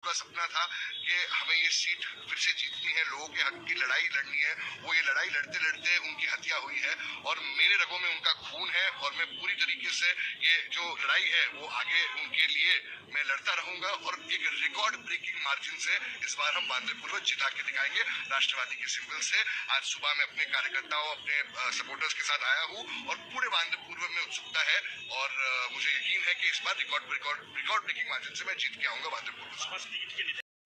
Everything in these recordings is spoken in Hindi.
पूरा सपना था कि हमें ये सीट फिर से जीतनी है, लोगों के हक की लड़ाई लड़नी है। वो ये लड़ाई लड़ते लड़ते उनकी हत्या हुई है और मेरे रगों में उनका खून है और मैं पूरी तरीके से ये जो लड़ाई है वो आगे उनके लिए मैं लड़ता रहूंगा और एक रिकॉर्ड ब्रेकिंग मार्जिन से इस बार हम बांद्रापूर्व जिता के दिखाएंगे राष्ट्रवादी के सिंबल से। आज सुबह मैं अपने कार्यकर्ताओं, अपने सपोर्टर्स के साथ आया हूँ और पूरे बांद्रापूर्व में उत्सुकता है और मुझे यकीन है कि इस बार रिकॉर्ड ब्रेकिंग मार्जिन से मैं जीत के आऊंगा बांद्रापूर्व।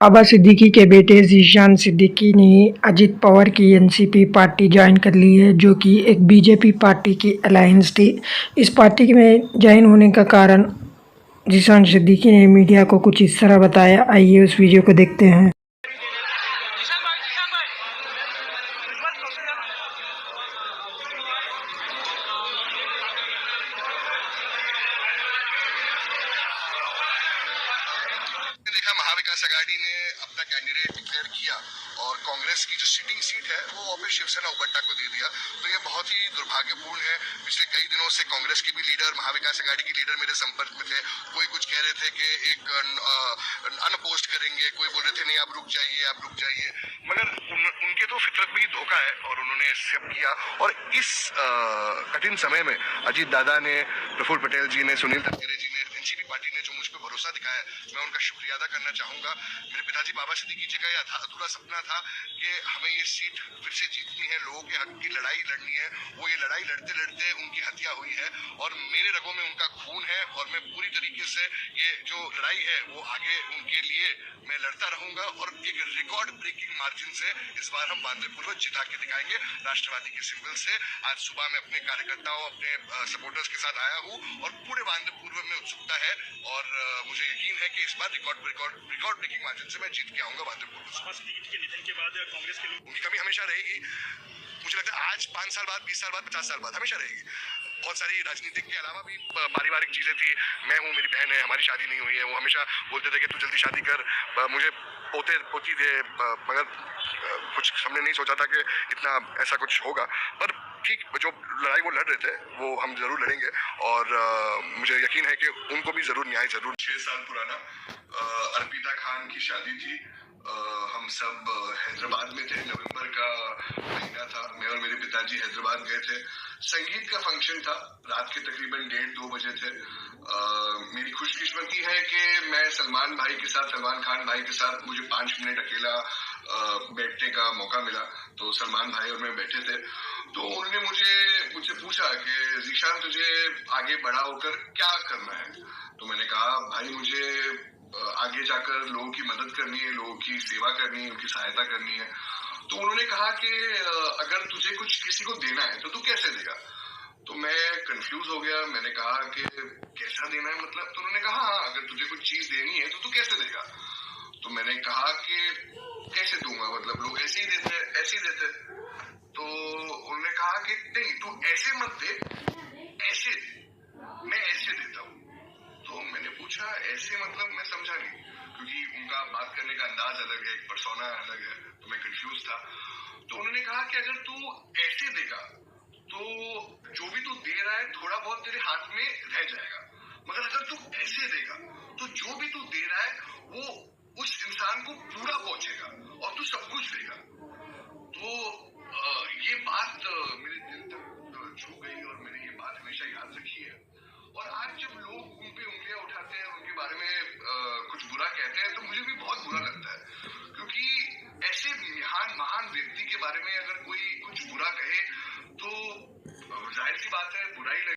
बाबा सिद्दीकी के बेटे ज़ीशान सिद्दीकी ने अजित पवार की एनसीपी पार्टी ज्वाइन कर ली है, जो कि एक बीजेपी पार्टी की अलायंस थी। इस पार्टी में ज्वाइन होने का कारण ज़ीशान सिद्दीकी ने मीडिया को कुछ इस तरह बताया। आइए उस वीडियो को देखते हैं। देखा महाविकास आघाड़ी ने अपना कैंडिडेट डिक्लेयर किया और कांग्रेस की जो सिटिंग सीट है वो वापस शिवसेना उबट्टा को दे दिया। तो ये बहुत ही दुर्भाग्यपूर्ण है। पिछले कई दिनों से कांग्रेस की भी लीडर, महाविकास आघाड़ी की लीडर मेरे संपर्क में थे। कोई कुछ कह रहे थे कि एक अनपोस्ट करेंगे, कोई बोल रहे थे नहीं आप रुक जाइए, मगर उनके तो फितरत में ही धोखा है और उन्होंने एक्सेप्ट किया। और इस कठिन समय में अजीत दादा ने, प्रफुल्ल पटेल जी ने, सुनील तटकरे जी ने, एनसीपी पार्टी ने जो मुझ पर भरोसा दिखाया, मैं उनका शुक्रिया अदा करना चाहूंगा। मेरे पिताजी बाबा सिद्दीकी जी का यह अधूरा सपना था कि हमें ये सीट फिर से जीतनी है, लोगों के हक की लड़ाई लड़नी है। वो ये लड़ाई लड़ते लड़ते उनकी हत्या हुई है और मेरे रगों में उनका खून है और मैं पूरी तरीके से ये जो लड़ाई है वो आगे उनके लिए मैं लड़ता रहूंगा और एक रिकॉर्ड ब्रेकिंग मार्जिन से इस बार हम बांद्रापूर्व जिता के दिखाएंगे राष्ट्रवादी के सिंबल से। आज सुबह मैं अपने कार्यकर्ताओं, अपने सपोर्टर्स के साथ आया हूँ और पूरे बांद्रापूर्व में उत्सुकता है और मुझे यकीन है कि इस बार रिकॉर्ड ब्रेकिंग मार्जिन से मैं जीत के आऊंगा बांद्रापूर्व से। निधन के बाद कांग्रेस के लोग, उनकी कमी हमेशा रहेगी। मुझे लगता है आज 5 साल बाद, 20 साल बाद, 50 साल बाद हमेशा रहेगी। बहुत सारी राजनीतिक के अलावा भी पारिवारिक चीजें थी। मैं हूँ, मेरी बहन है, हमारी शादी नहीं हुई है। वो हमेशा बोलते थे कि तू जल्दी शादी कर। मुझे पोती थे, मगर कुछ हमने नहीं सोचा था कि इतना ऐसा कुछ होगा। पर ठीक, जो लड़ाई वो लड़ रहे थे वो हम जरूर लड़ेंगे और मुझे यकीन है कि उनको भी जरूर न्याय जरूर। 6 साल पुराना अर्पिता खान की शादी थी। हम सब हैदराबाद में थे, नवंबर का महीना था। मैं और मेरे पिताजी हैदराबाद गए थे। संगीत का फंक्शन था, रात के तकरीबन 1:30-2 बजे थे। मेरी खुशकिस्मती है कि मैं सलमान खान भाई के साथ मुझे 5 मिनट अकेला बैठने का मौका मिला। तो सलमान भाई और मैं बैठे थे तो उन्होंने मुझसे पूछा कि ज़ीशान तुझे आगे बड़ा होकर क्या करना है। तो मैंने कहा भाई मुझे आगे जाकर लोगों की मदद करनी है, लोगों की सेवा करनी है, उनकी सहायता करनी है। तो उन्होंने कहा कि अगर तुझे कुछ किसी को देना है तो तू कैसे देगा। तो मैं कंफ्यूज हो गया। मैंने कहा कि कैसा देना है मतलब। तो उन्होंने कहा हाँ, अगर तुझे कुछ चीज देनी है तो तू कैसे देगा। तो मैंने कहा कि कैसे दूंगा, मतलब लोग ऐसे ही देते। तो उन्होंने कहा कि नहीं, तू ऐसे मत दे, ऐसे दे, मैं ऐसे देता हूँ। तो मैंने पूछा ऐसे मतलब, मैं समझा नहीं, क्योंकि उनका बात करने का अंदाज अलग है, एक पर्सोना अलग है। तो मैं कंफ्यूज था। तो उन्होंने कहा कि अगर तू ऐसे देगा तो जो भी तू दे रहा है थोड़ा बहुत तेरे हाथ में रह जाएगा, मगर अगर तू ऐसे देगा तो जो भी तू दे रहा है वो उस इंसान को पूरा पहुंचेगा और तू सब कुछ देगा। तो ये बात मेरे दिल तक छू गई और मैंने ये बात हमेशा याद रखी है। और आज जब लोग उन पे उंगलियां उठाते हैं, उनके बारे में कुछ बुरा कहते हैं, तो मुझे भी बहुत बुरा लगता है। क्योंकि ऐसे महान व्यक्ति के बारे में अगर कोई कुछ बुरा कहे